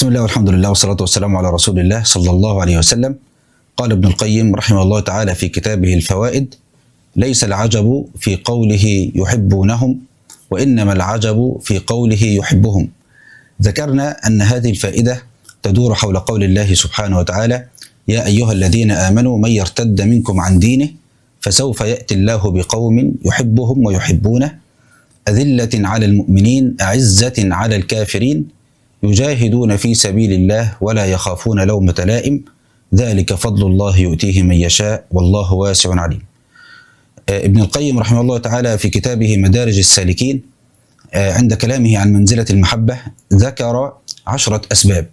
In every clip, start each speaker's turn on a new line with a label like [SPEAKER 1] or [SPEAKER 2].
[SPEAKER 1] بسم الله والحمد لله والصلاة والسلام على رسول الله صلى الله عليه وسلم. قال ابن القيم رحمه الله تعالى في كتابه الفوائد: ليس العجب في قوله يحبونهم، وإنما العجب في قوله يحبهم. ذكرنا أن هذه الفائدة تدور حول قول الله سبحانه وتعالى: يا أيها الذين آمنوا من يرتد منكم عن دينه فسوف يأتي الله بقوم يحبهم ويحبونه أذلة على المؤمنين أعزة على الكافرين يجاهدون في سبيل الله ولا يخافون لومة لائم ذلك فضل الله يؤتيه من يشاء والله واسع عليم. ابن القيم رحمه الله تعالى في كتابه مدارج السالكين عند كلامه عن منزلة المحبة ذكر 10 أسباب.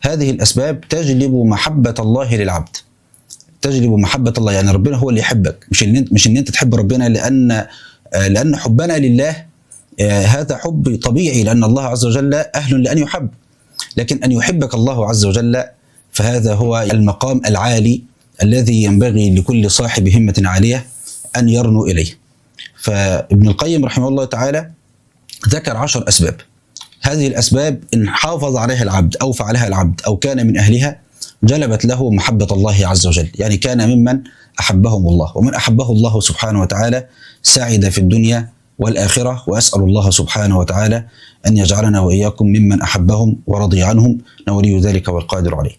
[SPEAKER 1] هذه الأسباب تجلب محبة الله للعبد، تجلب محبة الله، يعني ربنا هو اللي يحبك، مش إن أنت تحب ربنا لأن حبنا لله هذا حب طبيعي، لأن الله عز وجل أهل لأن يحب، لكن أن يحبك الله عز وجل فهذا هو المقام العالي الذي ينبغي لكل صاحب همة عالية أن يرنو إليه. فابن القيم رحمه الله تعالى ذكر 10 أسباب. هذه الأسباب إن حافظ عليها العبد أو فعلها العبد أو كان من أهلها جلبت له محبة الله عز وجل، يعني كان ممن أحبهم الله، ومن أحبه الله سبحانه وتعالى سعد في الدنيا والآخرة. وأسأل الله سبحانه وتعالى أن يجعلنا وإياكم ممن أحبهم ورضي عنهم، ولي ذلك والقادر عليه.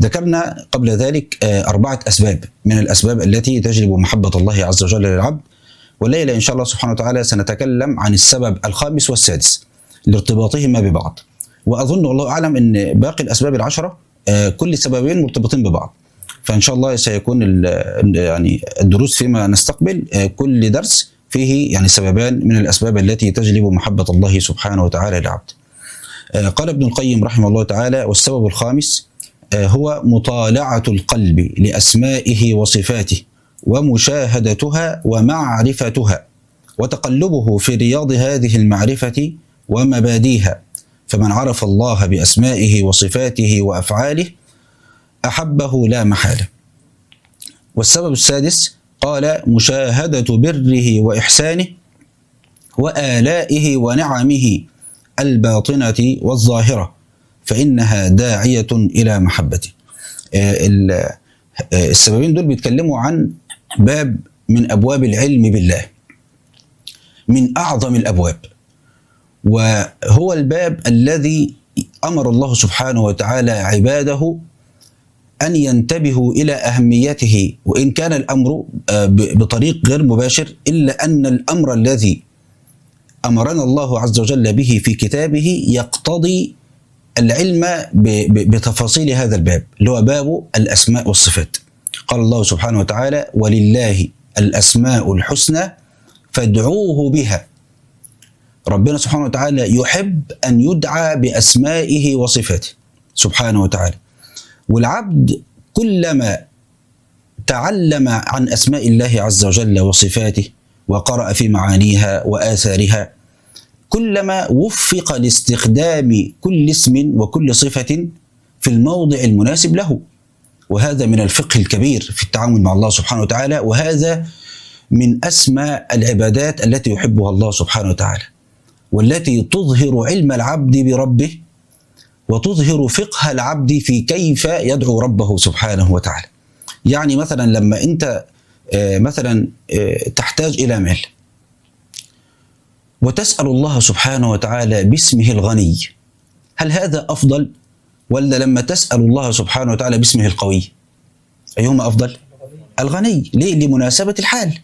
[SPEAKER 1] ذكرنا قبل ذلك 4 أسباب من الأسباب التي تجلب محبة الله عز وجل للعبد، والليلة إن شاء الله سبحانه وتعالى سنتكلم عن السبب الخامس والسادس لارتباطهما ببعض. وأظن والله أعلم أن باقي الأسباب ال10 كل سببين مرتبطين ببعض، فإن شاء الله سيكون يعني الدروس فيما نستقبل كل درس فيه يعني سببان من الأسباب التي تجلب محبة الله سبحانه وتعالى للعبد. قال ابن القيم رحمه الله تعالى: والسبب الخامس هو مطالعة القلب لأسمائه وصفاته ومشاهدتها ومعرفتها وتقلبه في رياض هذه المعرفة ومباديها، فمن عرف الله بأسمائه وصفاته وأفعاله أحبه لا محالة. والسبب السادس قال: مشاهدة بره وإحسانه وآلائه ونعمه الباطنة والظاهرة، فإنها داعية إلى محبته. السببين دول بيتكلموا عن باب من أبواب العلم بالله، من أعظم الأبواب، وهو الباب الذي أمر الله سبحانه وتعالى عباده أن ينتبهوا إلى أهميته، وإن كان الأمر بطريق غير مباشر، إلا أن الأمر الذي أمرنا الله عز وجل به في كتابه يقتضي العلم بتفاصيل هذا الباب اللي هو باب الأسماء والصفات. قال الله سبحانه وتعالى: ولله الأسماء الحسنى فادعوه بها. ربنا سبحانه وتعالى يحب أن يدعى بأسمائه وصفاته سبحانه وتعالى، والعبد كلما تعلم عن أسماء الله عز وجل وصفاته وقرأ في معانيها وآثارها كلما وفق لاستخدام كل اسم وكل صفة في الموضع المناسب له. وهذا من الفقه الكبير في التعامل مع الله سبحانه وتعالى، وهذا من أسمى العبادات التي يحبها الله سبحانه وتعالى، والتي تظهر علم العبد بربه وتظهر فقه العبد في كيف يدعو ربه سبحانه وتعالى. يعني مثلا لما أنت مثلا تحتاج إلى مال وتسأل الله سبحانه وتعالى باسمه الغني، هل هذا أفضل ولا لما تسأل الله سبحانه وتعالى باسمه القوي؟ أيهما أفضل؟ الغني. ليه؟ لمناسبة الحال.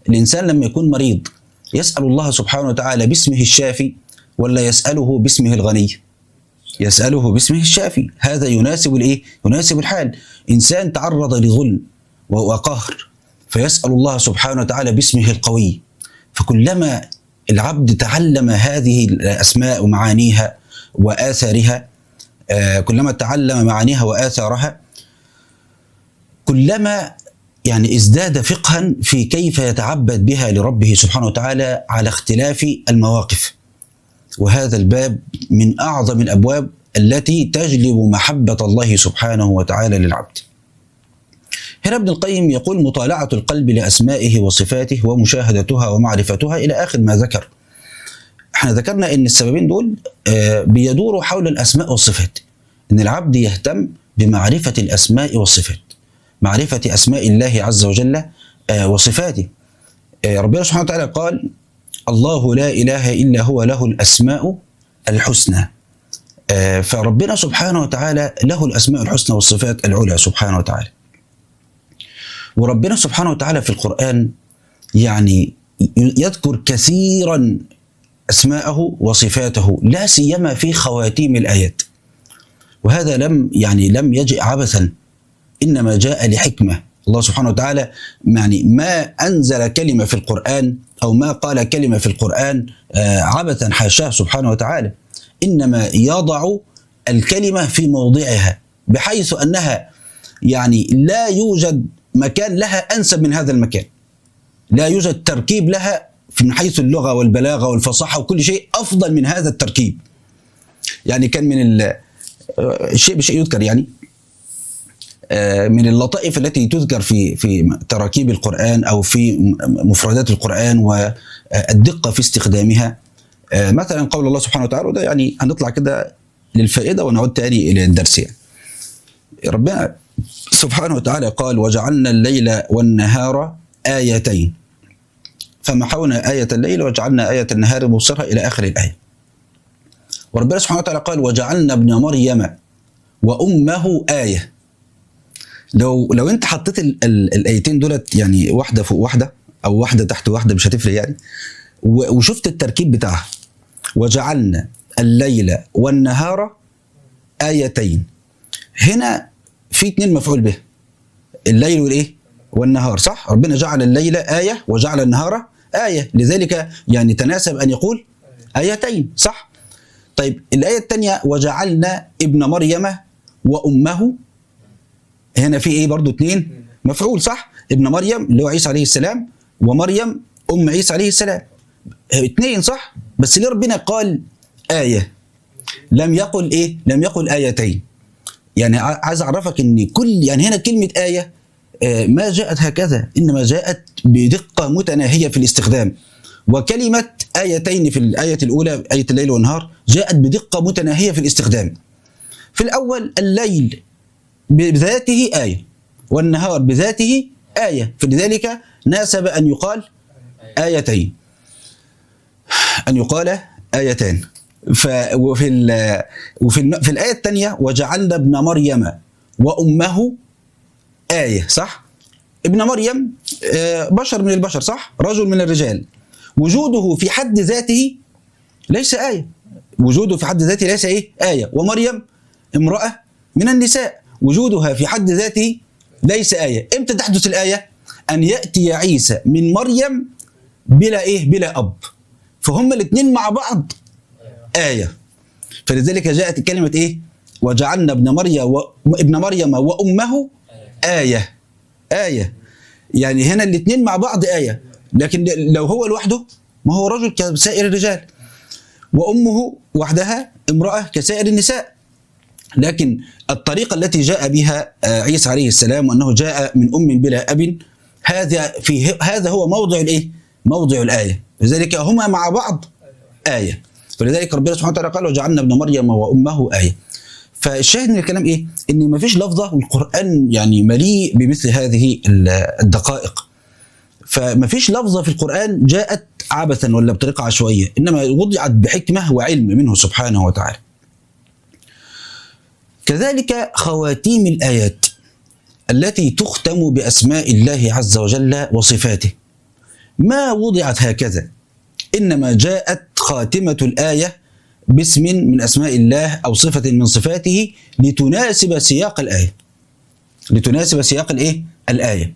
[SPEAKER 1] الإنسان لما يكون مريض يسأل الله سبحانه وتعالى باسمه الشافي ولا يسأله باسمه الغني؟ يسأله باسمه الشافي. هذا يناسب الإيه؟ يناسب الحال. إنسان تعرض لظلم وقهر فيسأل الله سبحانه وتعالى باسمه القوي. فكلما العبد تعلم هذه الأسماء ومعانيها وآثارها، كلما تعلم معانيها وآثارها كلما يعني ازداد فقها في كيف يتعبد بها لربه سبحانه وتعالى على اختلاف المواقف. وهذا الباب من أعظم الأبواب التي تجلب محبة الله سبحانه وتعالى للعبد. هنا ابن القيم يقول: مطالعة القلب لأسمائه وصفاته ومشاهدتها ومعرفتها إلى آخر ما ذكر. احنا ذكرنا ان السببين دول بيدوروا حول الأسماء والصفات، إن العبد يهتم بمعرفة الأسماء والصفات، معرفة أسماء الله عز وجل وصفاته. ربنا سبحانه وتعالى قال: الله لا إله إلا هو له الأسماء الحسنى. فربنا سبحانه وتعالى له الأسماء الحسنى والصفات العلى سبحانه وتعالى. وربنا سبحانه وتعالى في القرآن يعني يذكر كثيرا أسماءه وصفاته، لا سيما في خواتيم الآيات. وهذا لم يجئ عبثا، إنما جاء لحكمة. الله سبحانه وتعالى يعني ما أنزل كلمة في القرآن أو ما قال كلمة في القرآن عبثا، حاشاه سبحانه وتعالى، إنما يضع الكلمة في موضعها، بحيث أنها يعني لا يوجد مكان لها أنسب من هذا المكان، لا يوجد تركيب لها من حيث اللغة والبلاغة والفصاحة وكل شيء أفضل من هذا التركيب. يعني كان من الشيء بشيء يذكر، يعني من اللطائف التي تذكر في تراكيب القرآن أو في مفردات القرآن والدقة في استخدامها، مثلا قول الله سبحانه وتعالى، وده يعني هنطلع كده للفائدة ونعود تاني إلى الدرس. يعني ربنا سبحانه وتعالى قال: وجعلنا الليل والنهار آيتين فمحونا آية الليل وجعلنا آية النهار مبصرة إلى آخر الآية. وربنا سبحانه وتعالى قال: وجعلنا ابن مريم وأمه آية. لو انت حطيت الايتين دولت يعني واحده فوق واحده او واحده تحت واحده مش هتفرق يعني، وشفت التركيب بتاعها: وجعلنا الليل والنهار آيتين. هنا في اتنين مفعول به، الليل والايه؟ والنهار، صح؟ ربنا جعل الليل آية وجعل النهار آية، لذلك يعني تناسب ان يقول آيتين، صح؟ طيب الآية الثانية: وجعلنا ابن مريم وأمه، هنا في ايه؟ برضو اتنين مفعول، صح؟ ابن مريم اللي هو عيسى عليه السلام، ومريم ام عيسى عليه السلام، اتنين، صح؟ بس ليه ربنا قال آية لم يقل ايه؟ لم يقل آيتين. يعني عايز اعرفك ان يعني هنا كلمة آية ما جاءت هكذا، انما جاءت بدقة متناهية في الاستخدام. وكلمة آيتين في الآية الأولى آية الليل والنهار جاءت بدقة متناهية في الاستخدام. في الأول الليل بذاته آية والنهار بذاته آية، فلذلك ناسب أن يقال آيتين، أن يقال آيتان. في الآية الثانية: وجعلنا ابن مريم وأمه آية، صح؟ ابن مريم بشر من البشر، صح؟ رجل من الرجال، وجوده في حد ذاته ليس آية، وجوده في حد ذاته ليس إيه؟ آية. ومريم امرأة من النساء، وجودها في حد ذاته ليس آية. امتى تحدث الآية؟ أن يأتي عيسى من مريم بلا إيه؟ بلا أب، فهم الاثنين مع بعض آية. فلذلك جاءت كلمة إيه؟ وجعلنا ابن مريم وأمه آية. آية يعني هنا الاثنين مع بعض آية، لكن لو هو لوحده ما هو رجل كسائر الرجال، وأمه وحدها امرأة كسائر النساء. لكن الطريقة التي جاء بها عيسى عليه السلام، وأنه جاء من أم بلا أب، هذا هو موضع الإيه؟ موضع الآية. لذلك هما مع بعض آية. فلذلك ربنا سبحانه وتعالى قال: وجعلنا ابن مريم وأمه آية. فالشاهد من الكلام إيه؟ إن ما فيش لفظة، والقرآن يعني مليء بمثل هذه الدقائق. فما فيش لفظة في القرآن جاءت عبثا ولا بطريقة عشوائية، إنما وضعت بحكمة وعلم منه سبحانه وتعالى. كذلك خواتيم الآيات التي تختم بأسماء الله عز وجل وصفاته ما وضعت هكذا، إنما جاءت خاتمة الآية باسم من أسماء الله أو صفة من صفاته لتناسب سياق الآية، لتناسب سياق الإيه؟ الآية.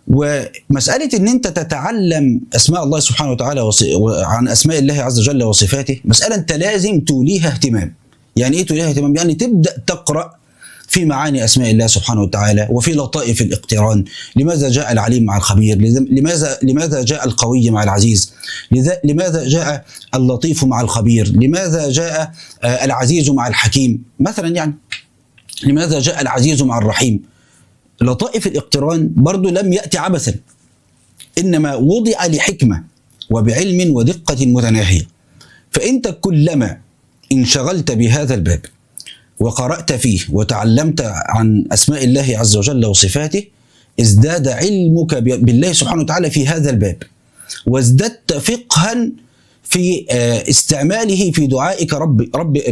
[SPEAKER 1] ومسألة إن أنت تتعلم أسماء الله سبحانه وتعالى عن أسماء الله عز وجل وصفاته مسألة أنت لازم توليها اهتمام. يعني إيه توليها اهتمام؟ يعني تبدأ تقرأ في معاني أسماء الله سبحانه وتعالى وفي لطائف الاقتران. لماذا جاء العليم مع الخبير؟ لماذا جاء القوي مع العزيز؟ لماذا جاء اللطيف مع الخبير؟ لماذا جاء العزيز مع الحكيم مثلا؟ يعني لماذا جاء العزيز مع الرحيم؟ لطائف الاقتران برضو لم يأتي عبثا، إنما وضع لحكمة وبعلم ودقة متناهية. فأنت كلما انشغلت بهذا الباب وقرأت فيه وتعلمت عن أسماء الله عز وجل وصفاته ازداد علمك بالله سبحانه وتعالى في هذا الباب، وازددت فقها في استعماله في دعائك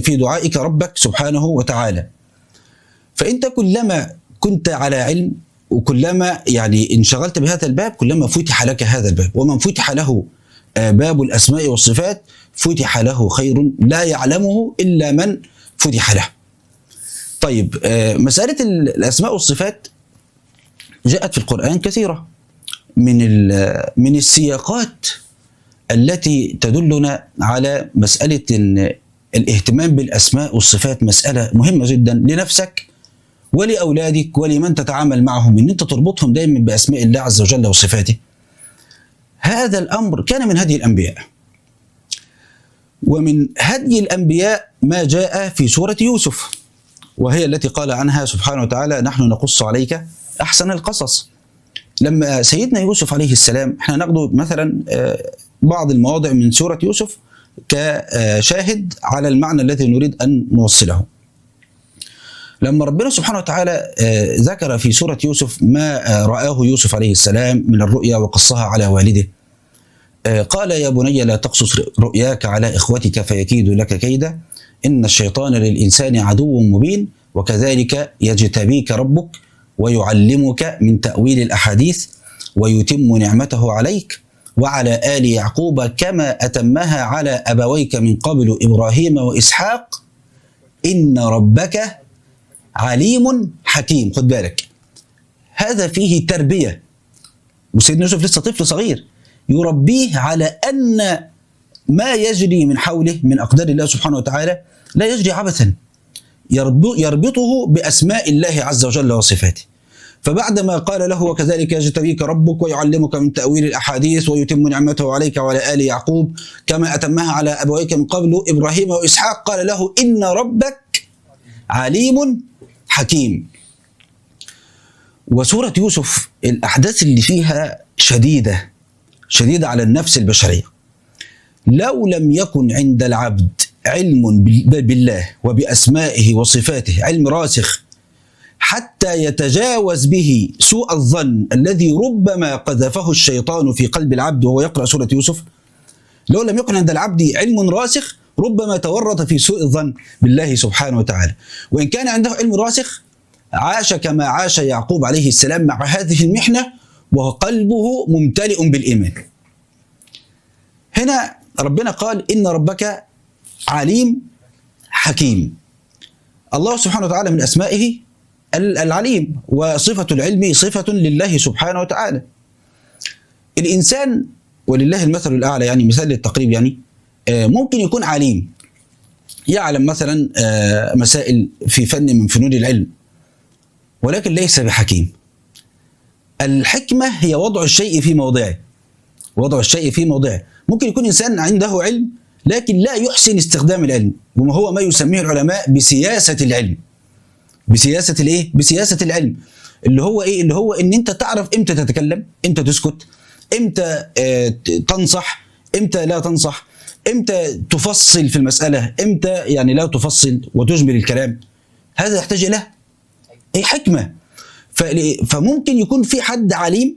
[SPEAKER 1] في دعائك ربك سبحانه وتعالى. فأنت كلما كنت على علم وكلما يعني انشغلت بهذا الباب كلما فتح لك هذا الباب، ومن فتح له باب الأسماء والصفات فتح له خير لا يعلمه إلا من فتح له. طيب، مسألة الأسماء والصفات جاءت في القرآن كثيرة من السياقات التي تدلنا على مسألة إن الاهتمام بالأسماء والصفات مسألة مهمة جدا لنفسك ولأولادك ولمن تتعامل معهم، إن أنت تربطهم دائما بأسماء الله عز وجل وصفاته. هذا الأمر كان من هدي الأنبياء، ومن هدي الأنبياء ما جاء في سورة يوسف، وهي التي قال عنها سبحانه وتعالى: نحن نقص عليك أحسن القصص. لما سيدنا يوسف عليه السلام، احنا ناخد مثلا بعض المواضع من سورة يوسف كشاهد على المعنى الذي نريد أن نوصله. لما ربنا سبحانه وتعالى ذكر في سورة يوسف ما رآه يوسف عليه السلام من الرؤيا وقصها على والده، قال: يا بني لا تقصص رؤياك على إخوتك فيكيدوا لك كيدا، إن الشيطان للإنسان عدو مبين، وكذلك يجتبيك ربك ويعلمك من تأويل الأحاديث ويتم نعمته عليك وعلى آل يعقوب كما أتمها على أبويك من قبل إبراهيم وإسحاق إن ربك عليم حكيم. خد بالك، هذا فيه تربية، وسيدنا يوسف لسه طفل صغير يربيه على أن ما يجري من حوله من أقدار الله سبحانه وتعالى لا يجري عبثا، يربطه بأسماء الله عز وجل وصفاته. فبعدما قال له: وكذلك يجتبيك ربك ويعلمك من تأويل الأحاديث ويتم نعمته عليك وعلى آل يعقوب كما أتمها على أبويك من قبل إبراهيم وإسحاق، قال له: إن ربك عليم حكيم. وسورة يوسف الأحداث اللي فيها شديدة على النفس البشرية. لو لم يكن عند العبد علم بالله وبأسمائه وصفاته، علم راسخ حتى يتجاوز به سوء الظن الذي ربما قذفه الشيطان في قلب العبد وهو يقرأ سورة يوسف، لو لم يكن عند العبد علم راسخ ربما تورط في سوء الظن بالله سبحانه وتعالى. وإن كان عنده علم راسخ عاش كما عاش يعقوب عليه السلام مع هذه المحنة وقلبه ممتلئ بالإيمان. هنا ربنا قال: إن ربك عليم حكيم. الله سبحانه وتعالى من أسمائه العليم، وصفة العلم صفة لله سبحانه وتعالى. الإنسان ولله المثل الأعلى، يعني مثال للتقريب، يعني ممكن يكون عليم، يعلم مثلا مسائل في فن من فنون العلم، ولكن ليس بحكيم. الحكمة هي وضع الشيء في موضعه، وضع الشيء في موضعه. ممكن يكون إنسان عنده علم لكن لا يحسن استخدام العلم، وما هو ما يسميه العلماء بسياسة العلم. بسياسة الايه؟ بسياسة العلم، اللي هو ايه؟ اللي هو ان انت تعرف امتى تتكلم، امتى تسكت، امتى تنصح، امتى لا تنصح، امتى تفصل في المسألة، امتى يعني لا تفصل وتجمل الكلام. هذا يحتاج الى ايه؟ حكمة. فممكن يكون في حد عليم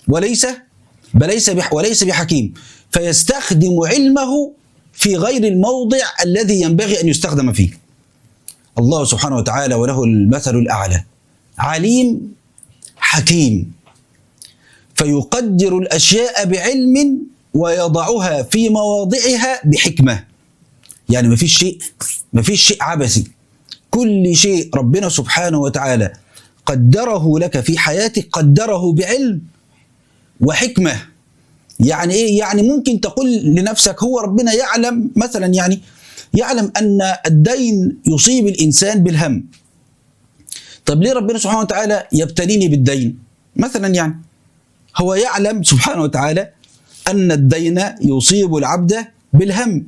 [SPEAKER 1] وليس بحكيم، فيستخدم علمه في غير الموضع الذي ينبغي ان يستخدم فيه. الله سبحانه وتعالى وله المثل الأعلى، عليم حكيم، فيقدر الأشياء بعلم ويضعها في مواضعها بحكمة. يعني ما فيش شيء عبثي، كل شيء ربنا سبحانه وتعالى قدره لك في حياتك قدره بعلم وحكمة. يعني ايه؟ يعني ممكن تقول لنفسك: هو ربنا يعلم مثلا، يعني يعلم أن الدين يصيب الإنسان بالهم، طب ليه ربنا سبحانه وتعالى يبتليني بالدين مثلا؟ يعني هو يعلم سبحانه وتعالى أن الدين يصيب العبد بالهم،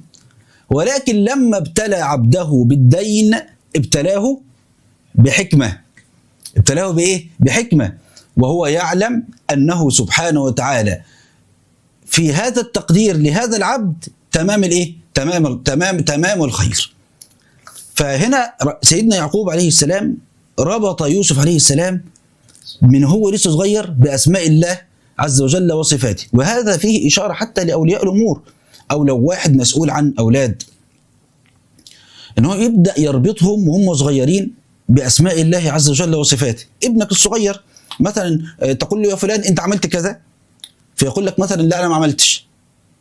[SPEAKER 1] ولكن لما ابتلى عبده بالدين ابتلاه بحكمة. ابتلاه بإيه؟ بحكمة. وهو يعلم أنه سبحانه وتعالى في هذا التقدير لهذا العبد تمام الإيه؟ تمام الخير. فهنا سيدنا يعقوب عليه السلام ربط يوسف عليه السلام من هو لسه صغير بأسماء الله عز وجل وصفاته، وهذا فيه إشارة حتى لأولياء الأمور، أو لو واحد مسؤول عن أولاد، إن هو يبدأ يربطهم وهم صغيرين بأسماء الله عز وجل وصفاته. ابنك الصغير مثلا تقول له يا فلان أنت عملت كذا، فيقول لك مثلا لا أنا ما عملتش،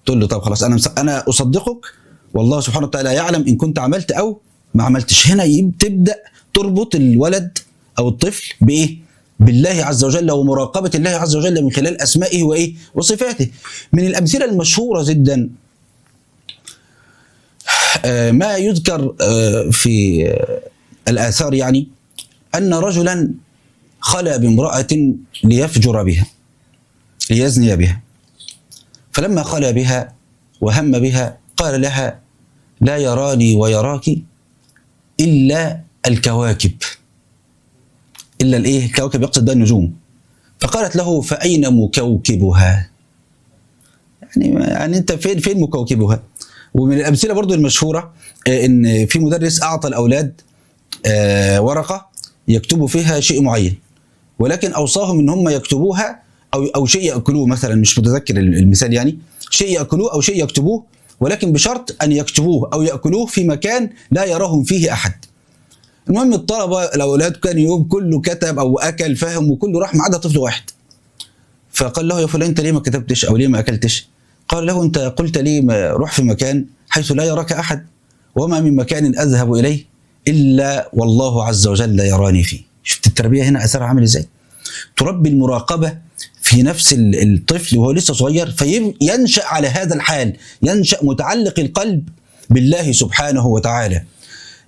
[SPEAKER 1] تقول له طب خلاص أنا أصدقك والله سبحانه وتعالى يعلم إن كنت عملت أو ما عملتش. هنا تبدأ تربط الولد أو الطفل بإيه؟ بالله عز وجل ومراقبة الله عز وجل من خلال أسمائه وإيه؟ وصفاته. من الأمثلة المشهورة جدا ما يذكر في الآثار، يعني أن رجلا خلى بامرأة ليفجر بها ليزني بها، فلما خلى بها وهم بها قال لها لا يراني ويراك إلا الكواكب. إلا الإيه؟ الكواكب يقصد بها النجوم. فقالت له فأين مكوكبها؟ يعني أنت فين مكوكبها؟ ومن الأمثلة برضو المشهورة إن في مدرس أعطى الأولاد ورقة يكتبوا فيها شيء معين، ولكن أوصاهم إن هم يكتبوها أو شيء يأكلوه مثلا، مش متذكر المثال، يعني شيء يأكلوه أو شيء يكتبوه، ولكن بشرط أن يكتبوه أو يأكلوه في مكان لا يراهم فيه أحد. المهم الطلبة الأولاد كان يوم كله كتب أو أكل فهم وكله راح ما عدا طفل واحد. فقال له يا فلان أنت ليه ما كتبتش أو ليه ما أكلتش؟ قال له أنت قلت لي ما روح في مكان حيث لا يراك أحد، وما من مكان أذهب إليه إلا والله عز وجل يراني فيه. شفت التربية هنا أثرها عامل إزاي؟ تربي المراقبة في نفس الطفل وهو لسه صغير، فينشأ على هذا الحال، ينشأ متعلق القلب بالله سبحانه وتعالى،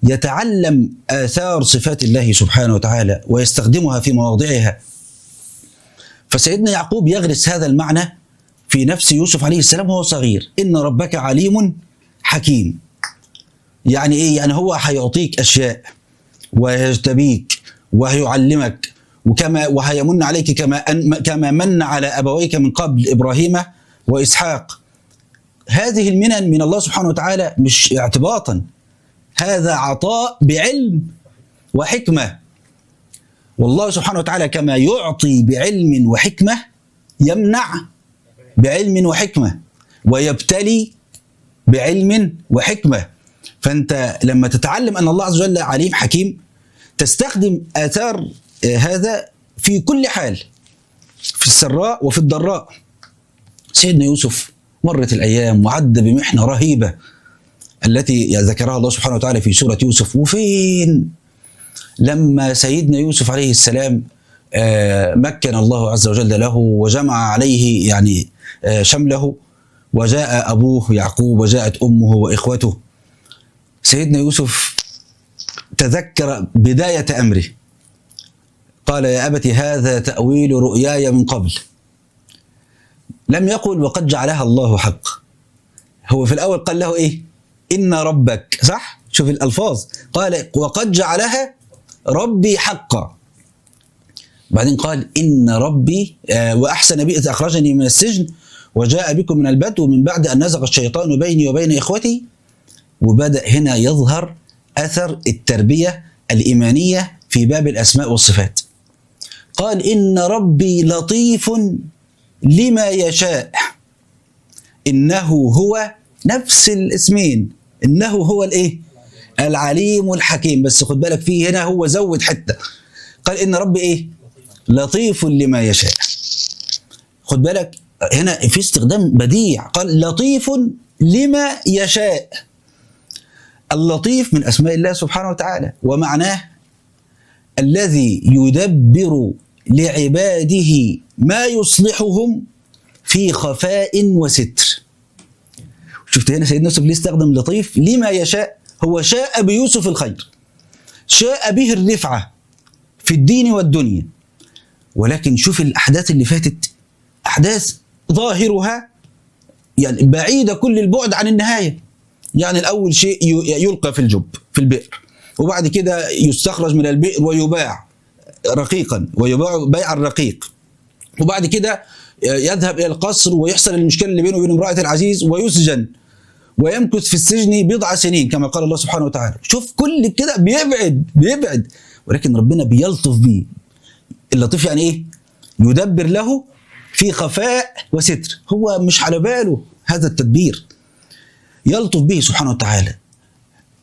[SPEAKER 1] يتعلم آثار صفات الله سبحانه وتعالى ويستخدمها في مواضعها. فسيدنا يعقوب يغرس هذا المعنى في نفس يوسف عليه السلام وهو صغير، إن ربك عليم حكيم. يعني إيه؟ يعني هو هيعطيك أشياء ويجتبيك وهيعلمك وهيمن عليك كما من على أبويك من قبل إبراهيم وإسحاق. هذه المنن من الله سبحانه وتعالى مش اعتباطا، هذا عطاء بعلم وحكمة. والله سبحانه وتعالى كما يعطي بعلم وحكمة يمنع بعلم وحكمة ويبتلي بعلم وحكمة. فأنت لما تتعلم أن الله عز وجل عليم حكيم تستخدم آثار هذا في كل حال، في السراء وفي الضراء. سيدنا يوسف مرت الأيام وعد بمحنة رهيبة التي ذكرها الله سبحانه وتعالى في سورة يوسف. وفين لما سيدنا يوسف عليه السلام مكن الله عز وجل له وجمع عليه يعني شمله، وجاء أبوه يعقوب وجاءت أمه وإخوته. سيدنا يوسف تذكر بداية أمره، قال يا أبت هذا تأويل رؤياي من قبل. لم يقل وقد جعلها الله حق. هو في الأول قال له إيه؟ إن ربك، صح؟ شوف الألفاظ، قال وقد جعلها ربي حقا. بعدين قال إن ربي وأحسن بي إذ أخرجني من السجن وجاء بكم من البدو من بعد أن نزغ الشيطان بيني وبين إخوتي. وبدأ هنا يظهر أثر التربية الإيمانية في باب الأسماء والصفات. قال إن ربي لطيف لما يشاء، إنه هو نفس الاسمين، إنه هو الإيه؟ العليم الحكيم. بس خد بالك فيه هنا هو زود حتة، قال إن ربي إيه؟ لطيف لما يشاء. خد بالك هنا في استخدام بديع، قال لطيف لما يشاء. اللطيف من أسماء الله سبحانه وتعالى، ومعناه الذي يدبر لعباده ما يصلحهم في خفاء وستر. شفت هنا سيدنا يوسف ليه استخدم لطيف لما يشاء؟ هو شاء بيوسف الخير، شاء به الرفعة في الدين والدنيا. ولكن شوف الأحداث اللي فاتت، أحداث ظاهرها يعني بعيدة كل البعد عن النهاية. يعني الأول شيء يلقى في الجب في البئر، وبعد كده يستخرج من البئر ويباع رقيقا، ويباع بيع الرقيق، وبعد كده يذهب إلى القصر ويحصل المشكلة اللي بينه وبين امرأة العزيز ويسجن، ويمكث في السجن بضع سنين كما قال الله سبحانه وتعالى. شوف كل كده بيبعد، ولكن ربنا بيلطف بيه. اللطيف يعني ايه؟ يدبر له في خفاء وستر، هو مش على باله هذا التدبير، يلطف به سبحانه وتعالى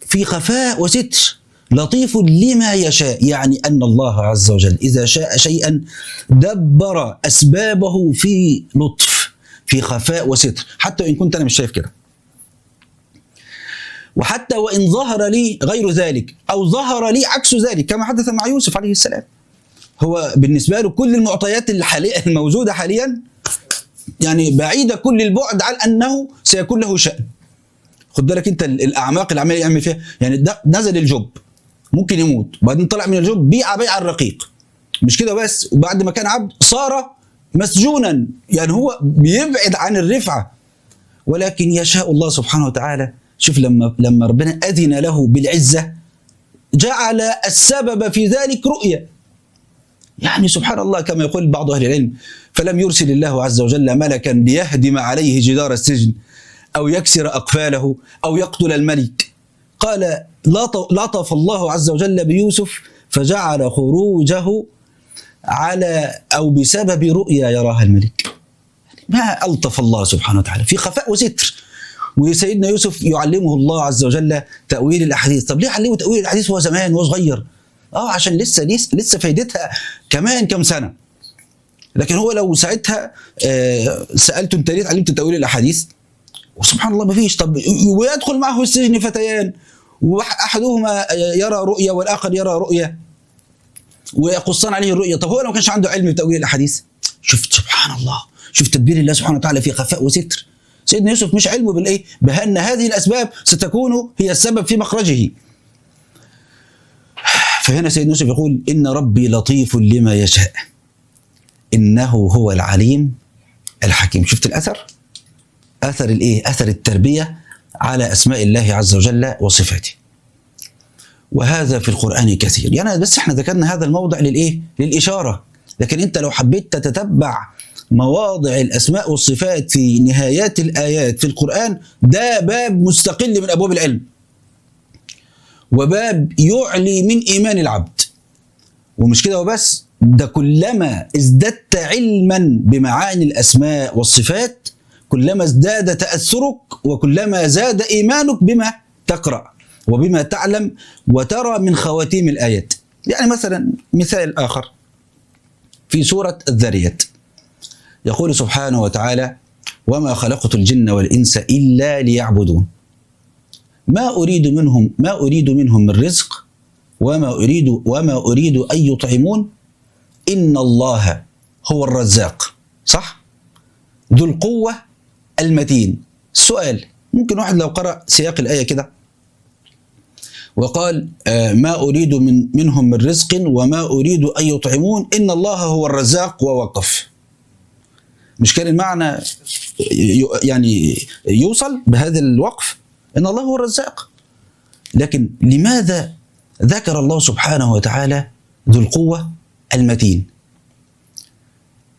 [SPEAKER 1] في خفاء وستر، لطيف لما يشاء. يعني أن الله عز وجل إذا شاء شيئا دبر أسبابه في لطف، في خفاء وستر، حتى وإن كنت أنا مش شايف كده، وحتى وإن ظهر لي غير ذلك أو ظهر لي عكس ذلك كما حدث مع يوسف عليه السلام. هو بالنسبة له كل المعطيات الموجودة حاليا يعني بعيدة كل البعد عن أنه سيكون له شأن. خد بالك أنت الأعماق اللي عمال يعمل فيها، يعني ده نزل الجب ممكن يموت، وبعدين طلع من الجب بيع الرقيق، مش كده بس، وبعد ما كان عبد صار مسجونا. يعني هو بيبعد عن الرفعة، ولكن يشاء الله سبحانه وتعالى. شوف لما ربنا أذن له بالعزة جعل السبب في ذلك رؤية. يعني سبحان الله كما يقول بعض أهل العلم: فلم يرسل الله عز وجل ملكا ليهدم عليه جدار السجن أو يكسر أقفاله أو يقتل الملك. قال: لطف الله عز وجل بيوسف فجعل خروجه على أو بسبب رؤيا يراها الملك. ما ألطف الله سبحانه وتعالى في خفاء وستر. وسيدنا يوسف يعلمه الله عز وجل تأويل الأحاديث. طب ليه علمه تأويل الأحاديث وهو زمان وهو صغير؟ عشان لسه فايدتها كمان كم سنة. لكن هو لو ساعتها سألته أنت ليه اتعلمت تأويل الأحاديث؟ وسبحان الله ما فيش. طب ويدخل معه السجن فتيان، وأحدهما يرى رؤيا والآخر يرى رؤيا ويقصان عليه الرؤيا. طب هو لو ما كانش عنده علم بتأويل الأحاديث؟ شفت سبحان الله، شفت تدبير الله سبحانه وتعالى في خفاء وستر. سيدنا يوسف مش علمه بالإيه؟ بأن هذه الأسباب ستكون هي السبب في مخرجه. فهنا سيدنا يوسف يقول: إن ربي لطيف لما يشاء إنه هو العليم الحكيم. شفت الأثر؟ أثر الإيه؟ أثر التربية على أسماء الله عز وجل وصفاته. وهذا في القرآن كثير. يعني بس احنا ذكرنا هذا الموضع للإيه؟ للإشارة. لكن أنت لو حبيت تتتبع مواضع الأسماء والصفات في نهايات الآيات في القرآن، ده باب مستقل من أبواب العلم، وباب يعلي من إيمان العبد. ومش كده وبس، ده كلما ازددت علما بمعاني الأسماء والصفات كلما ازداد تأثرك، وكلما زاد إيمانك بما تقرأ وبما تعلم وترى من خواتيم الآيات. يعني مثلا مثال آخر في سورة الذاريات، يقول سبحانه وتعالى: وما خلقت الجن والإنس إلا ليعبدون ما أريد منهم من رزق وما أريد أن يطعمون إن الله هو الرزاق. صح؟ ذو القوة المتين. السؤال: ممكن واحد لو قرأ سياق الآية كده وقال: ما أريد منهم من رزق وما أريد أن يطعمون إن الله هو الرزاق ووقف، مش كان المعنى يعني يوصل بهذا الوقف إن الله هو الرزاق؟ لكن لماذا ذكر الله سبحانه وتعالى ذو القوة المتين؟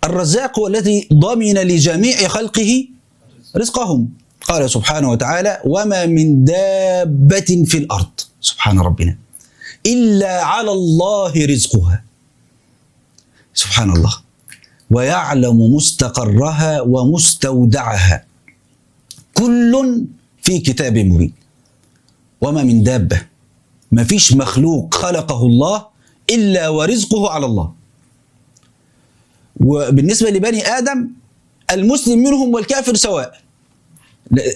[SPEAKER 1] الرزاق هو الذي ضمن لجميع خلقه رزقهم. قال سبحانه وتعالى: وما من دابة في الأرض سبحان ربنا إلا على الله رزقها. سبحان الله. ويعلم مستقرها ومستودعها كل في كتاب مبين. وما من دابة، ما فيش مخلوق خلقه الله إلا ورزقه على الله. وبالنسبة لبني آدم المسلم منهم والكافر سواء.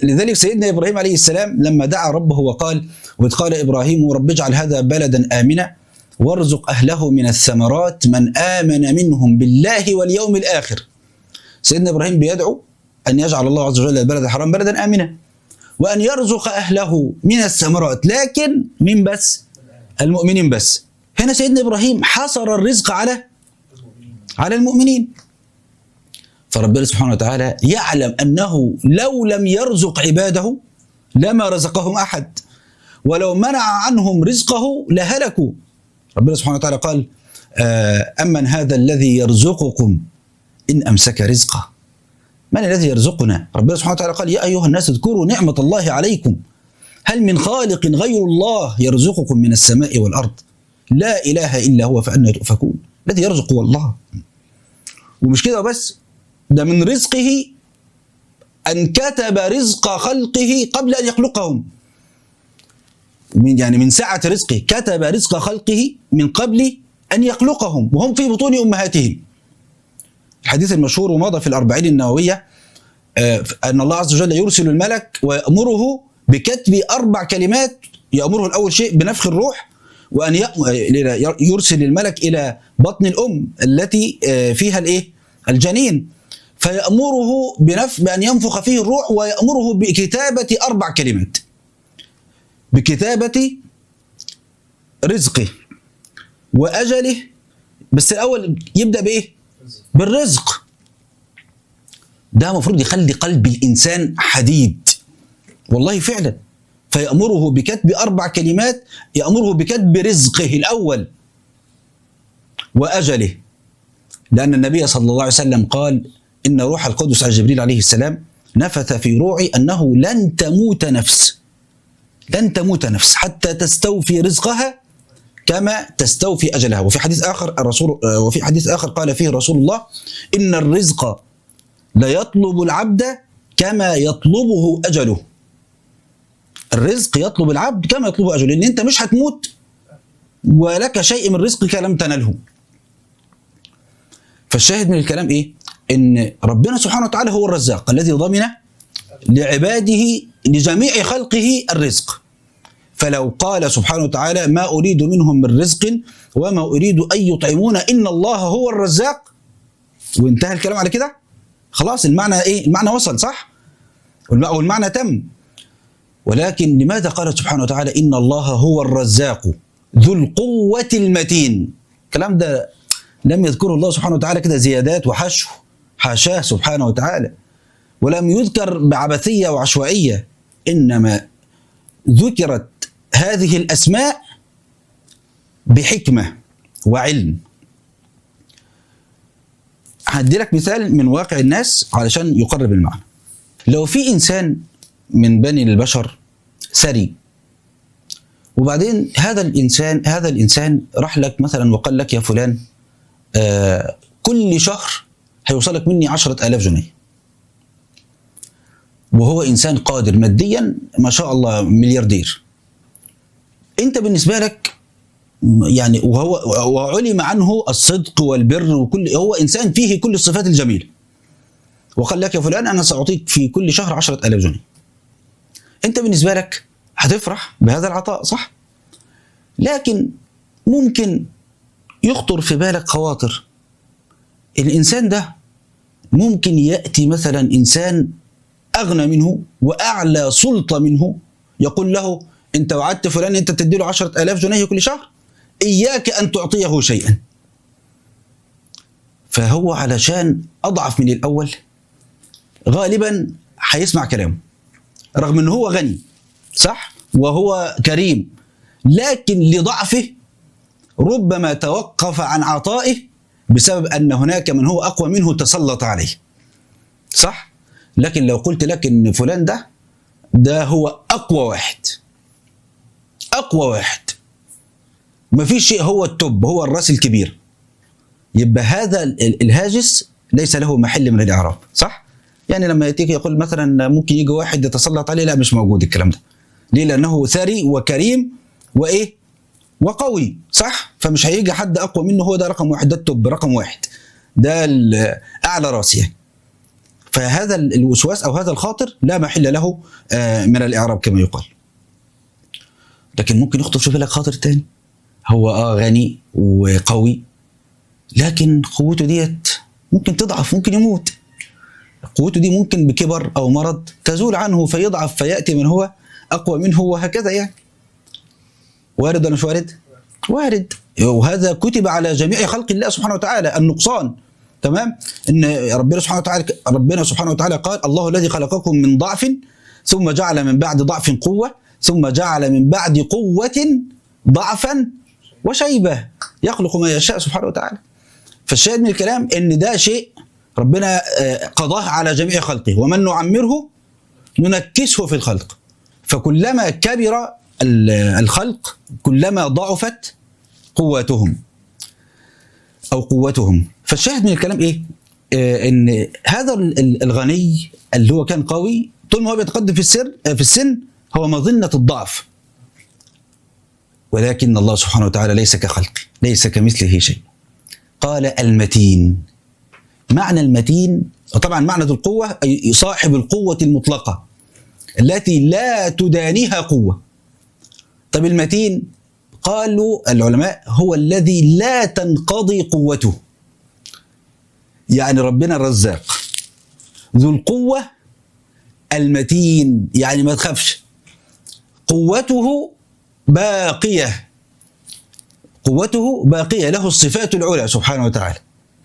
[SPEAKER 1] لذلك سيدنا إبراهيم عليه السلام لما دعا ربه وقال: وإذ قال إبراهيم رب اجعل هذا بلدا آمنا وارزق أهله من الثمرات من آمن منهم بالله واليوم الآخر. سيدنا إبراهيم بيدعو أن يجعل الله عز وجل البلد الحرام بلدا آمنا، وأن يرزق أهله من الثمرات، لكن من بس؟ المؤمنين بس. هنا سيدنا إبراهيم حصر الرزق على المؤمنين. فربنا سبحانه وتعالى يعلم أنه لو لم يرزق عباده لما رزقهم أحد، ولو منع عنهم رزقه لهلكوا. ربنا سبحانه وتعالى قال: أمن هذا الذي يرزقكم إن أمسك رزقه من الذي يرزقنا؟ ربنا سبحانه وتعالى قال يا أيها الناس اذكروا نعمة الله عليكم هل من خالق غير الله يرزقكم من السماء والأرض لا إله إلا هو فأنى تؤفكون. الذي يرزق هو الله. ومش كده بس، ده من رزقه أن كتب رزق خلقه قبل أن يخلقهم. من سعة رزقه كتب رزق خلقه من قبل أن يخلقهم وهم في بطون أمهاتهم. الحديث المشهور ومضى في الأربعين النووية أن الله عز وجل يرسل الملك ويأمره بكتب 4 كلمات. يأمره الأول شيء بنفخ الروح، وأن يرسل الملك إلى بطن الأم التي فيها الجنين، فيأمره بأن ينفخ فيه الروح، ويأمره بكتابة 4 كلمات، بكتابة رزقه وأجله. بس الأول يبدأ بإيه؟ بالرزق. ده مفروض يخلي قلب الإنسان حديد والله فعلا. فيأمره بكتب 4 كلمات، يأمره بكتب رزقه الأول وأجله، لأن النبي صلى الله عليه وسلم قال إن روح القدس على جبريل عليه السلام نفث في روعي أنه لن تموت نفس حتى تستوفي رزقها كما تستوفي أجلها. وفي حديث آخر قال فيه رسول الله إن الرزق لا يطلب العبد كما يطلبه أجله. الرزق يطلب العبد كما يطلبه أجله، لأن أنت مش هتموت ولك شيء من رزقك لم تنله. فالشاهد من الكلام إيه؟ إن ربنا سبحانه وتعالى هو الرزاق الذي ضمن لعباده لجميع خلقه الرزق. فلو قال سبحانه وتعالى ما أريد منهم من رزق وما أريد أن يطعمون إن الله هو الرزاق، وانتهى الكلام على كده، خلاص المعنى إيه؟ المعنى وصل صح؟ والمعنى تم. ولكن لماذا قال سبحانه وتعالى إن الله هو الرزاق ذو القوة المتين؟ الكلام ده لم يذكره الله سبحانه وتعالى كده زيادات وحشو، حاشاه سبحانه وتعالى، ولم يذكر بعبثية وعشوائية، إنما ذكرت هذه الأسماء بحكمة وعلم. هدي لك مثال من واقع الناس علشان يقرب المعنى. لو في إنسان من بني البشر ثري، وبعدين هذا الإنسان راح لك مثلا وقال لك يا فلان كل شهر هيوصلك مني 10,000 جنيه، وهو إنسان قادر ماديا ما شاء الله ملياردير. أنت بالنسبة لك يعني وعلم عنه الصدق والبر هو إنسان فيه كل الصفات الجميلة، وقال لك يا فلان أنا سأعطيك في كل شهر 10,000 جنيه. أنت بالنسبة لك هتفرح بهذا العطاء صح؟ لكن ممكن يخطر في بالك خواطر. الإنسان ده ممكن يأتي مثلا إنسان أغنى منه وأعلى سلطة منه يقول له أنت وعدت فلان أنت تديله 10,000 جنيه كل شهر، إياك أن تعطيه شيئا. فهو علشان أضعف من الأول غالبا هيسمع كلامه رغم أنه هو غني صح وهو كريم، لكن لضعفه ربما توقف عن عطائه بسبب أن هناك من هو أقوى منه تسلط عليه صح. لكن لو قلت لك أن فلان ده هو أقوى واحد ما فيش شيء، هو التوب، هو الراس الكبير، يبقى هذا الهاجس ليس له محل من الإعراب صح. يعني لما يأتيك يقول مثلا ممكن يجي واحد يتسلط عليه، لا مش موجود الكلام ده. ليه؟ لأنه ثري وكريم وإيه وقوي صح، فمش هيجي حد أقوى منه، هو ده رقم واحد، ده التوب رقم واحد، ده أعلى راس يعني. فهذا الوسواس أو هذا الخاطر لا محل له من الإعراب كما يقال. لكن ممكن يخطر في بالك خاطر تاني، هو غني وقوي لكن قوته ديت ممكن تضعف، ممكن يموت. قوته دي ممكن بكبر أو مرض تزول عنه فيضعف فيأتي من هو أقوى منه وهكذا يعني. وارد ولا مش وارد؟ وارد. وهذا كتب على جميع خلق الله سبحانه وتعالى النقصان. تمام؟ ان ربنا سبحانه وتعالى قال الله الذي خلقكم من ضعف ثم جعل من بعد ضعف قوة ثم جعل من بعد قوة ضعفا وشيبة يخلق ما يشاء سبحانه وتعالى. فالشاهد من الكلام ان ده شيء ربنا قضاه على جميع خلقه، ومن نعمره ننكسه في الخلق. فكلما كبر الخلق كلما ضعفت قوتهم أو قوتهم. فالشاهد من الكلام إيه؟ إن هذا الغني اللي هو كان قوي طول ما هو بيتقدم في السن هو مظنة الضعف، ولكن الله سبحانه وتعالى ليس كخلقه، ليس كمثله شيء. قال المتين. معنى المتين طبعا معنى ذو القوة أي صاحب القوة المطلقة التي لا تدانيها قوة. طب المتين قالوا العلماء هو الذي لا تنقضي قوته. يعني ربنا الرزاق ذو القوة المتين، يعني ما تخافش، قوته باقية، قوته باقية، له الصفات العلى سبحانه وتعالى،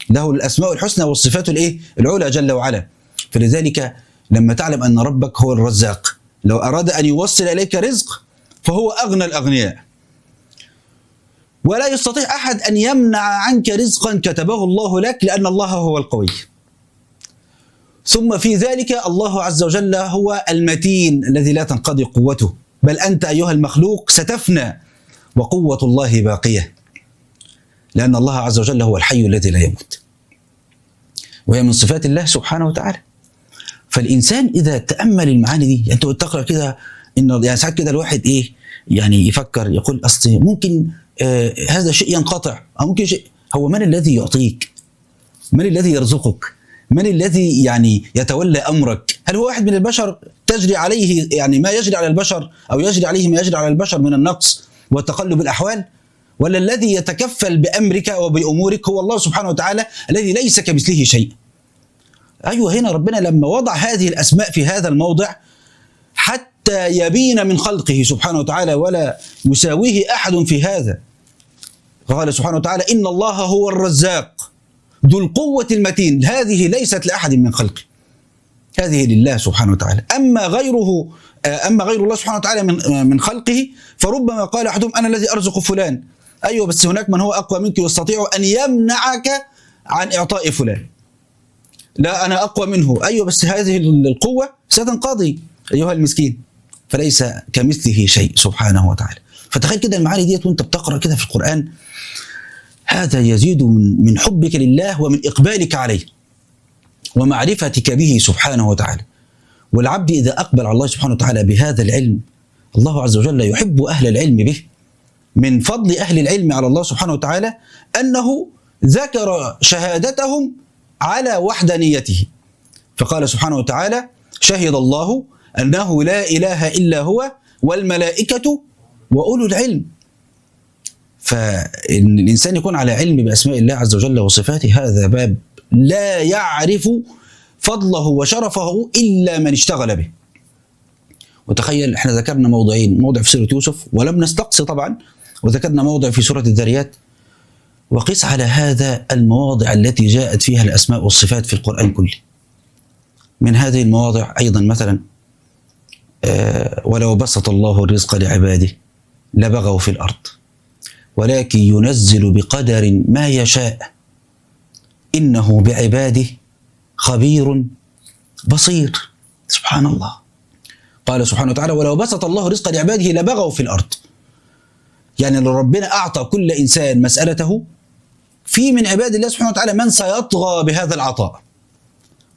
[SPEAKER 1] له الأسماء الحسنى والصفات العلى جل وعلا. فلذلك لما تعلم أن ربك هو الرزاق لو أراد أن يوصل إليك رزق فهو أغنى الأغنياء، ولا يستطيع أحد أن يمنع عنك رزقا كتبه الله لك، لأن الله هو القوي. ثم في ذلك الله عز وجل هو المتين الذي لا تنقضي قوته، بل أنت أيها المخلوق ستفنى وقوة الله باقية، لأن الله عز وجل هو الحي الذي لا يموت، وهي من صفات الله سبحانه وتعالى. فالإنسان إذا تأمل المعاني دي، أنت تقرأ كده إن يعني ساعات كده الواحد إيه يعني يفكر يقول أصل ممكن هذا شيء ينقطع، أو ممكن شيء. هو من الذي يعطيك؟ من الذي يرزقك؟ من الذي يعني يتولى أمرك؟ هل هو واحد من البشر تجري عليه يعني ما يجري على البشر، أو يجري عليه ما يجري على البشر من النقص وتقلب الأحوال؟ ولا الذي يتكفل بأمرك وبأمورك هو الله سبحانه وتعالى الذي ليس كمثله شيء؟ أيوة، هنا ربنا لما وضع هذه الأسماء في هذا الموضع حتى يبين من خلقه سبحانه وتعالى ولا يساويه أحد في هذا. قال سبحانه وتعالى إن الله هو الرزاق ذو القوة المتين. هذه ليست لأحد من خلقه، هذه لله سبحانه وتعالى. أما غير الله سبحانه وتعالى من خلقه فربما قال أحدهم أنا الذي أرزق فلان. أيوة، بس هناك من هو أقوى منك يستطيع أن يمنعك عن إعطاء فلان. لا، أنا أقوى منه. أيوة، بس هذه القوة ستنقضي أيها المسكين. فليس كمثله شيء سبحانه وتعالى. فتخيل كده المعاني ديت وانت بتقرأ كده في القرآن، هذا يزيد من حبك لله ومن إقبالك عليه ومعرفتك به سبحانه وتعالى. والعبد إذا أقبل على الله سبحانه وتعالى بهذا العلم، الله عز وجل يحب أهل العلم به. من فضل أهل العلم على الله سبحانه وتعالى أنه ذكر شهادتهم على وحدانيته، فقال سبحانه وتعالى شهد الله أنه لا إله إلا هو والملائكة وأولو العلم. فإن الإنسان يكون على علم بأسماء الله عز وجل وصفاته هذا باب لا يعرف فضله وشرفه إلا من اشتغل به. وتخيل احنا ذكرنا موضعين، موضع في سورة يوسف ولم نستقصي طبعا، وذكرنا موضع في سورة الذاريات، وقس على هذا المواضع التي جاءت فيها الأسماء والصفات في القرآن كله. من هذه المواضع أيضا مثلا ولو بسط الله الرزق لعباده لبغوا في الأرض ولكن ينزل بقدر ما يشاء إنه بعباده خبير بصير. سبحان الله. قال سبحانه وتعالى ولو بسط الله رزق لعباده لبغوا في الأرض. يعني لو ربنا أعطى كل إنسان مسألته، في من عباد الله سبحانه وتعالى من سيطغى بهذا العطاء،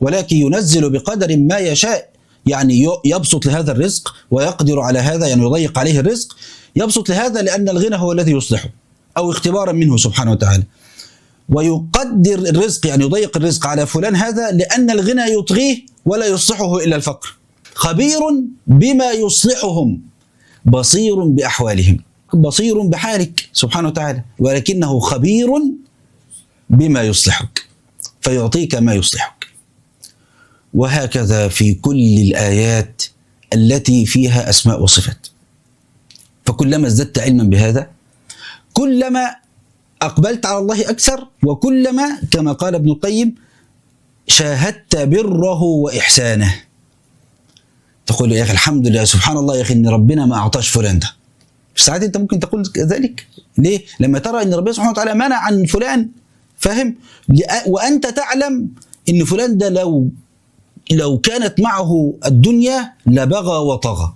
[SPEAKER 1] ولكن ينزل بقدر ما يشاء. يعني يبسط لهذا الرزق ويقدر على هذا، يعني يضيق عليه الرزق، يبسط لهذا لأن الغنى هو الذي يصلحه أو اختبارا منه سبحانه وتعالى، ويقدر الرزق يعني يضيق الرزق على فلان هذا لأن الغنى يطغيه ولا يصلحه إلا الفقر. خبير بما يصلحهم بصير بأحوالهم. بصير بحالك سبحانه وتعالى، ولكنه خبير بما يصلحك فيعطيك ما يصلحك. وهكذا في كل الآيات التي فيها أسماء وصفات. فكلما ازددت علما بهذا كلما أقبلت على الله أكثر، وكلما كما قال ابن القيم شاهدت بره وإحسانه. تقول يا أخي الحمد لله سبحان الله يا أخي إن ربنا ما أعطاش فلان ده. ساعات أنت ممكن تقول ذلك. ليه؟ لما ترى إن ربنا سبحانه وتعالى منع عن فلان، فاهم؟ وأنت تعلم إن فلان ده لو كانت معه الدنيا لبغى وطغى.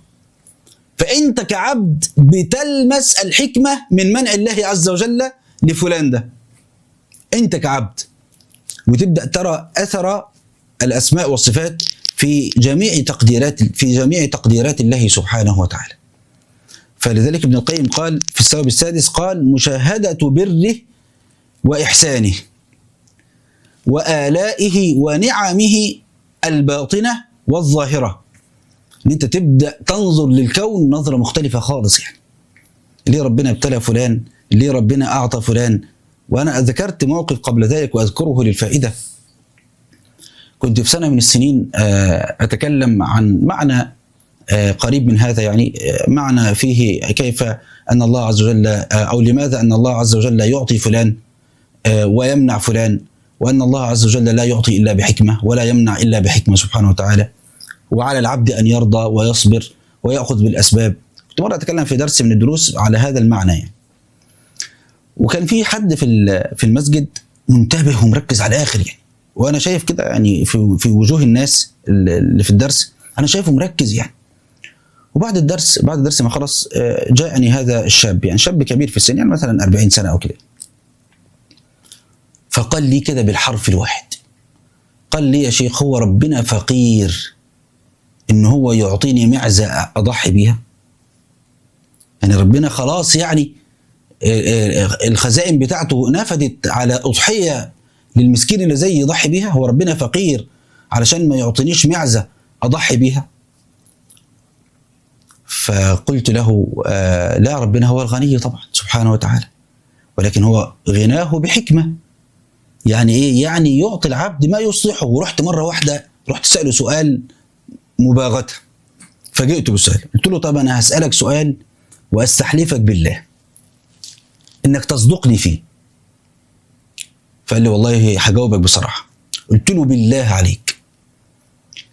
[SPEAKER 1] فأنت كعبد بتلمس الحكمة من منع الله عز وجل لفلان ده، أنت كعبد، وتبدأ ترى أثر الأسماء والصفات في جميع تقديرات الله سبحانه وتعالى. فلذلك ابن القيم قال في السبب السادس، قال: مشاهدة بره وإحسانه وآلائه ونعمه الباطنة والظاهرة. ان انت تبدأ تنظر للكون نظرة مختلفة خالص. يعني ليه ربنا ابتلى فلان؟ ليه ربنا أعطى فلان؟ وأنا ذكرت موقف قبل ذلك وأذكره للفائدة. كنت في سنة من السنين أتكلم عن معنى قريب من هذا، يعني معنى فيه كيف أن الله عز وجل، أو لماذا أن الله عز وجل يعطي فلان ويمنع فلان، وأن الله عز وجل لا يعطي إلا بحكمة ولا يمنع إلا بحكمة سبحانه وتعالى، وعلى العبد أن يرضى ويصبر ويأخذ بالأسباب. كنت مرة أتكلم في درس من الدروس على هذا المعنى يعني. وكان في حد في المسجد منتبه ومركز على الآخر يعني، وأنا شايف كده يعني في وجوه الناس اللي في الدرس، أنا شايفه مركز يعني. وبعد الدرس ما خلص جاءني هذا الشاب، يعني شاب كبير في السن، يعني مثلا 40 سنة أو كده. فقال لي كده بالحرف الواحد، قال لي: يا شيخ، هو ربنا فقير إن هو يعطيني معزة أضحي بيها؟ يعني ربنا خلاص يعني الخزائن بتاعته نفدت على أضحية للمسكين اللي زي يضحي بيها؟ هو ربنا فقير علشان ما يعطينيش معزة أضحي بيها؟ فقلت له: لا، ربنا هو الغني طبعا سبحانه وتعالى، ولكن هو غناه بحكمة. يعني إيه؟ يعني يعطي العبد ما يصلحه. ورحت مرة واحدة رحت سأله سؤال مباغتة، فجئت بالسؤال، قلت له: طب أنا هسألك سؤال وأستحلفك بالله إنك تصدقني فيه. فقال لي: والله هجاوبك بصراحة. قلت له: بالله عليك،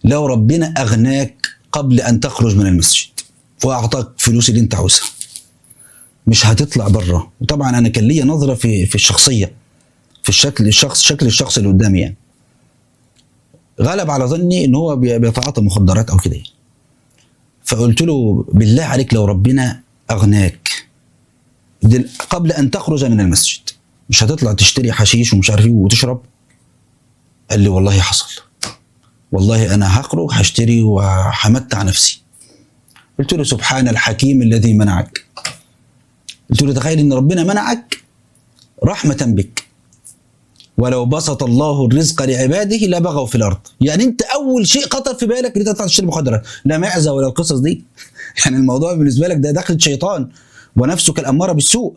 [SPEAKER 1] لو ربنا أغناك قبل أن تخرج من المسجد وأعطاك فلوس اللي أنت عاوزها، مش هتطلع بره. وطبعا أنا كان لي نظرة في الشخصية، في شكل الشخص اللي قدامي يعني. غلب على ظني إن هو بيتعاطى مخدرات أو كده. فقلت له: بالله عليك، لو ربنا أغناك قبل أن تخرج من المسجد، مش هتطلع تشتري حشيش ومش عارف ايه وتشرب؟ قال لي: والله حصل، والله أنا هخرج هشتري وهمتع نفسي. قلت له: سبحان الحكيم الذي منعك. قلت له: تخيل إن ربنا منعك رحمة بك، ولو بسط الله الرزق لعباده لبغوا في الأرض. يعني أنت أول شيء خطر في بالك إن أنت تطلع تشتري مخدرات، لا معزة ولا القصص دي. يعني الموضوع بالنسبة لك ده دخلة شيطان ونفسك الأمارة بالسوء.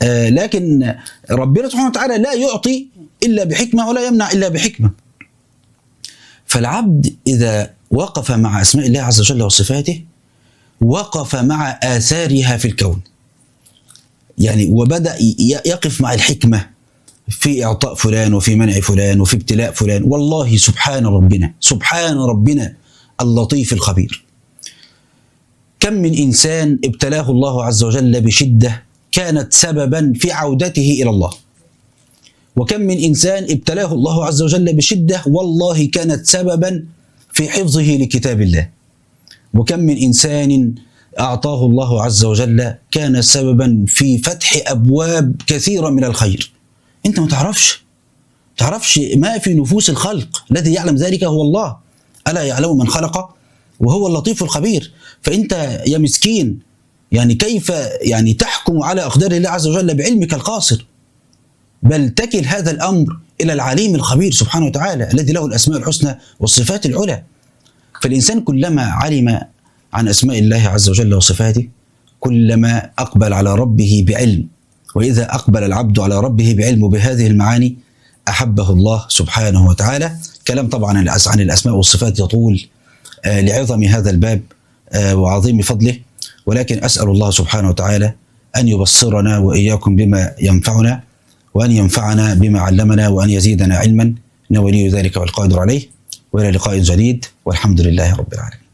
[SPEAKER 1] لكن ربنا سبحانه وتعالى لا يعطي إلا بحكمة ولا يمنع إلا بحكمة. فالعبد إذا وقف مع أسماء الله عز وجل وصفاته، وقف مع آثارها في الكون، يعني وبدأ يقف مع الحكمة في إعطاء فلان وفي منع فلان وفي ابتلاء فلان. والله سبحان ربنا اللطيف الخبير. كم من إنسان ابتلاه الله عز وجل بشدة كانت سببا في عودته إلى الله، وكم من إنسان ابتلاه الله عز وجل بشدة والله كانت سببا في حفظه لكتاب الله، وكم من إنسان أعطاه الله عز وجل كان سببا في فتح أبواب كثيرة من الخير. أنت ما تعرفش ما في نفوس الخلق، الذي يعلم ذلك هو الله. ألا يعلم من خلق وهو اللطيف الخبير. فأنت يا مسكين، يعني كيف يعني تحكم على أقدار الله عز وجل بعلمك القاصر؟ بل تكل هذا الأمر إلى العليم الخبير سبحانه وتعالى الذي له الأسماء الحسنى والصفات العلى. فالإنسان كلما علم عن أسماء الله عز وجل وصفاته كلما أقبل على ربه بعلم. وإذا أقبل العبد على ربه بعلم بهذه المعاني أحبه الله سبحانه وتعالى. كلام طبعا عن الأسماء والصفات يطول لعظم هذا الباب وعظيم فضله، ولكن أسأل الله سبحانه وتعالى أن يبصرنا وإياكم بما ينفعنا، وأن ينفعنا بما علمنا، وأن يزيدنا علما، إنه ولي ذلك والقادر عليه. وإلى لقاء جديد، والحمد لله رب العالمين.